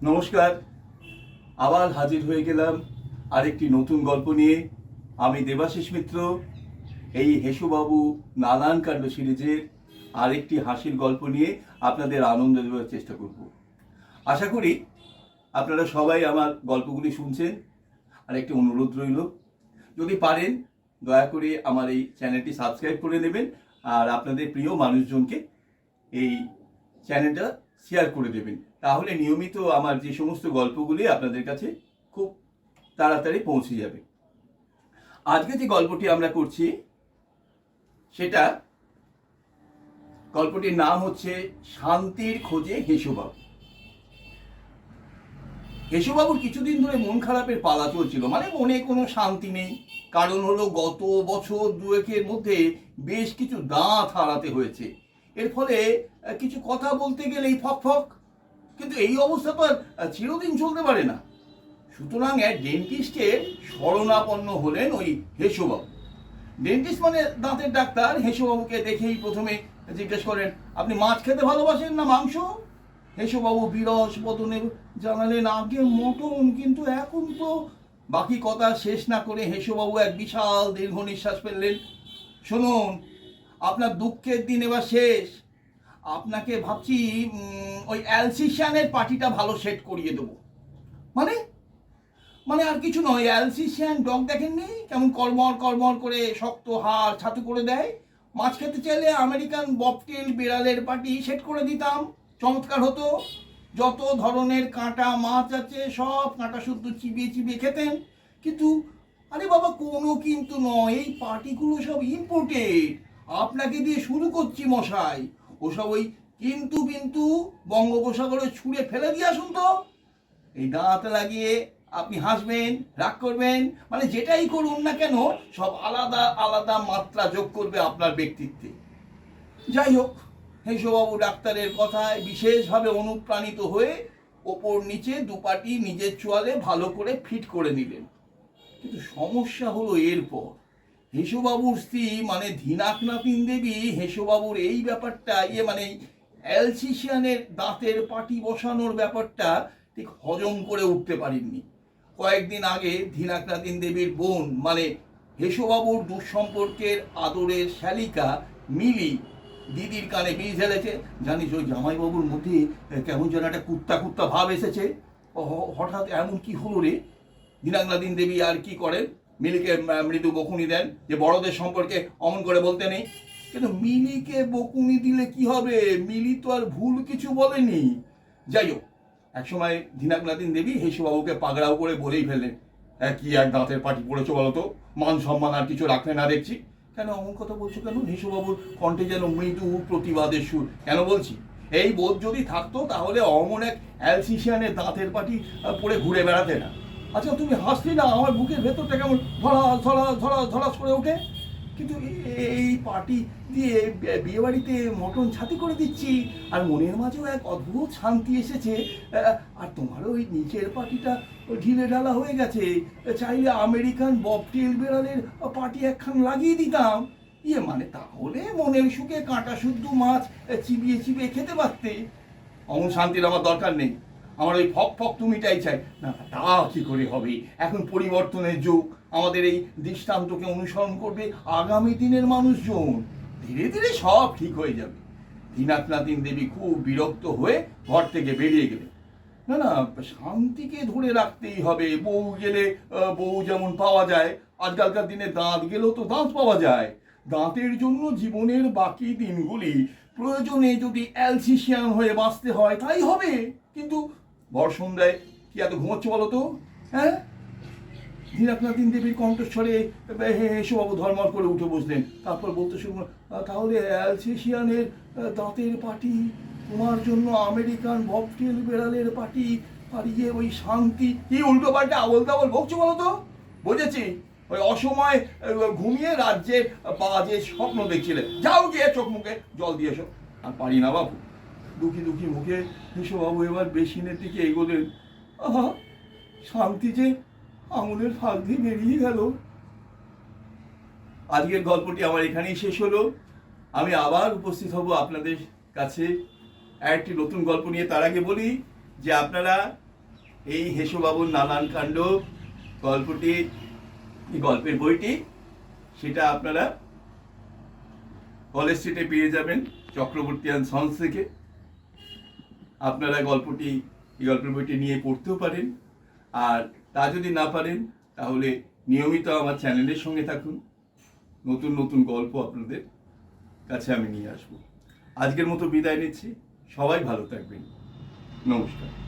নমস্কার, আবার হাজির হয়ে গেলাম আরেকটি নতুন গল্প নিয়ে। আমি দেবাশিস মিত্র। এই হেসুবাবু নানান কাণ্ড সিরিজের আরেকটি হাসির গল্প নিয়ে আপনাদের আনন্দ দেওয়ার চেষ্টা করব। আশা করি আপনারা সবাই আমার গল্পগুলি শুনছেন। আর একটি অনুরোধ রইল, যদি পারেন দয়া করে আমার এই চ্যানেলটি সাবস্ক্রাইব করে নেবেন আর আপনাদের প্রিয় মানুষজনকে এই চ্যানেলটা শেয়ার করে দেবেন। তাহলে নিয়মিত আমার যে সমস্ত গল্পগুলি আপনাদের কাছে খুব তাড়াতাড়ি পৌঁছে যাবে। আজকে যে গল্পটি আমরা করছি সেটা গল্পটির নাম হচ্ছে শান্তির খোঁজে হেসুবাবু। হেসুবাবুর কিছুদিন ধরে মন খারাপের পালা চলছিল, মানে মনে কোনো শান্তি নেই। কারণ হলো গত বছর দুয়েকের মধ্যে বেশ কিছু দাঁত হারাতে হয়েছে। এর ফলে কিছু কথা বলতে গেলেই ফক ফক। কিন্তু এই অবস্থা তো আর চিরদিন চলতে পারে না। সুতরাং এক ডেন্টিস্টের শরণাপন্ন হলেন ওই হেসুবাবু। ডেন্টিস্ট মানে দাঁতের ডাক্তার। হেসুবাবুকে দেখেই প্রথমে জিজ্ঞেস করেন, আপনি মাছ খেতে ভালোবাসেন না মাংস? হেসুবাবু বিরস বদনে জানালেন, আগে মটন, কিন্তু এখন তো। বাকি কথা শেষ না করে হেসুবাবু এক বিশাল দীর্ঘ নিঃশ্বাস ফেললেন। শুনুন, আপনার দুঃখের দিন এবার শেষ। আপনাকে ভাবছি ওই অ্যালসিশিয়ানের পার্টিটা ভালো সেট করিয়ে দেবো। মানে মানে আর কিছু নয়, অ্যালসিশিয়ান ডগ দেখেননি কেমন কড়মড় কড়মড় করে শক্ত হাড় ছাতু করে দেয়? মাছ খেতে চাইলে আমেরিকান ববটেল বিড়ালের পার্টি সেট করে দিতাম, চমৎকার হতো। যত ধরনের কাঁটা মাছ আছে সব কাঁটা শুদ্ধ চিবিয়ে চিবিয়ে খেতেন। কিন্তু আরে বাবা, কোনো কিন্তু নয়, এই পার্টিগুলো সব ইম্পোর্টেড। আপনাকে দিয়ে শুরু করছি মশাই। ওসব ওই কিন্তু কিন্তু বঙ্গোপসাগরে ছুঁড়ে ফেলে দিয়ে আসুন তো। এই দাঁত লাগিয়ে আপনি হাসবেন, রাগ করবেন, মানে যেটাই করুন না কেন সব আলাদা আলাদা মাত্রা যোগ করবে আপনার ব্যক্তিত্বে। যাই হোক, হেসুবাবু ডাক্তারের কথায় বিশেষভাবে অনুপ্রাণিত হয়ে ওপর নিচে দুপাটি নিজের চোয়ালে ভালো করে ফিট করে নিলেন। কিন্তু সমস্যা হলো এরপর। হেসুবাবুর স্ত্রী মানে ধীনাকনাথিন দেবী হেসুবাবুর এই ব্যাপারটা মানে অ্যালসিশিয়ানের দাঁতের পাটি বসানোর ব্যাপারটা ঠিক হজম করে উঠতে পারেননি। কয়েকদিন আগে ধীনাকনাথিন দেবীর বোন মানে হেসুবাবুর দুঃসম্পর্কের আদরের শালিকা মিলি দিদির কানে বীজ ঢেলেছে। জানিস, ওই জামাইবাবুর মধ্যে কেমন যেন একটা কুত্তা কুত্তা ভাব এসেছে। হঠাৎ এমন কি হলো রে? ধীনাকনাথিন দেবী আর কি করেন, মিলিকে মৃদু বকুনি দেন যে বড়দের সম্পর্কে অমন করে বলতে নেই। কিন্তু মিলিকে বকুনি দিলে কি হবে? মিলি তো আর ভুল কিছু বলেনি। যাই হোক, একসময় ধীনাকনাথিন দেবী হেসুবাবুকে পাগড়াও করে বলেই ফেললেন, কি এক দাঁতের পাটি পড়েছো বলো তো? মান সম্মান আর কিছু রাখলে না দেখছি। কেন অমন কথা বলছো কেন? হেসুবাবুর কণ্ঠে যেন মৃদু প্রতিবাদের সুর। কেন বলছি, এই বোধ যদি থাকতো তাহলে অমন এক অ্যালসিশিয়ানের দাঁতের পাটি পরে ঘুরে বেড়াতে না। আচ্ছা, তুমি হাসলি না, আমার বুকের ভেতরটা কেমন ধড়াস ধড়াস ধড়াস ধড়াস করে ওঠে। কিন্তু এই পার্টি দিয়ে বিয়ে বাড়িতে মটন ছাতি করে দিচ্ছি, আর মনের মাঝেও এক অদ্ভুত শান্তি এসেছে। আর তোমারও ওই নিচের পার্টিটা ঢিলে ঢালা হয়ে গেছে। চাইলে আমেরিকান ববটেল বিড়ালের পার্টি একখান লাগিয়ে দিতাম। মানে তাহলে মনের সুখে কাঁটা শুদ্ধ মাছ চিবিয়ে চিবিয়ে খেতে পারতে। অমন শান্তির আমার দরকার নেই। আমার ওই ফক ফক তুমিটাই চাই। না, তা কি করে হবে? এখন পরিবর্তনের যুগ। আমাদের এই দৃষ্টান্তকে অনুসরণ করবে আগামী দিনের মানুষজন। ধীরে ধীরে সব ঠিক হয়ে যাবে। ধীনাকনাথিন দেবী খুব বিরক্ত হয়ে ঘর থেকে বেরিয়ে গেলেন। না না, শান্তিকে ধরে রাখতেই হবে। বউ গেলে বউ যেমন পাওয়া যায়, আজকালকার দিনে দাঁত গেলেও তো দাঁত পাওয়া যায়। দাঁতের জন্য জীবনের বাকি দিনগুলি প্রয়োজনে যদি অ্যালসিশিয়ান হয়ে বাঁচতে হয় তাই হবে। কিন্তু ভর সন্ধ্যায় কি এত ঘুমোচ্ছে বলো তো? হ্যাঁ? ধীনাকনাথিন দেবীর কণ্ঠস্বরে হেসুবাবু ধর্মর করে উঠে বসলেন। তারপর বলতে শুরু, তাহলে অ্যালসিশিয়ানের দাঁতের পাটি, তোমার জন্য আমেরিকান ববটেল বেড়ালের পাটি, আর ওই শান্তি। কি উল্টো পাল্টা আবল তাবল বকছো বলো তো? বুঝেছি, ওই অসময় ঘুমিয়ে রাজ্যের বাজে স্বপ্ন দেখছিলে। যাও গিয়ে চোখ মুখে জল দিয়ে এসো। আর পারি না বাবু। দুঃখী দুঃখী মুখে হেসুবাবু এবার বেসিনের দিকে এগোলেন। আহা, শান্তি যে আঙুলের ফাঁক দিয়ে বেরিয়ে গেল। আজকের গল্পটি আমার এখানেই শেষ হলো। আমি আবার উপস্থিত হব আপনাদের কাছে একটি নতুন গল্প নিয়ে। তার আগে বলি যে আপনারা এই হেসুবাবুর নানান কাণ্ড গল্পটি, এই গল্পের বইটি, সেটা আপনারা কলেজ স্ট্রিটে পেয়ে যাবেন চক্রবর্তী অ্যান্ড সন্স থেকে। আপনারা এই গল্পের বইটি নিয়ে পড়তেও পারেন, আর তা যদি না পারেন তাহলে নিয়মিত আমার চ্যানেলের সঙ্গে থাকুন। নতুন নতুন গল্প আপনাদের কাছে আমি নিয়ে আসবো। আজকের মতো বিদায় নিচ্ছি। সবাই ভালো থাকবেন। নমস্কার।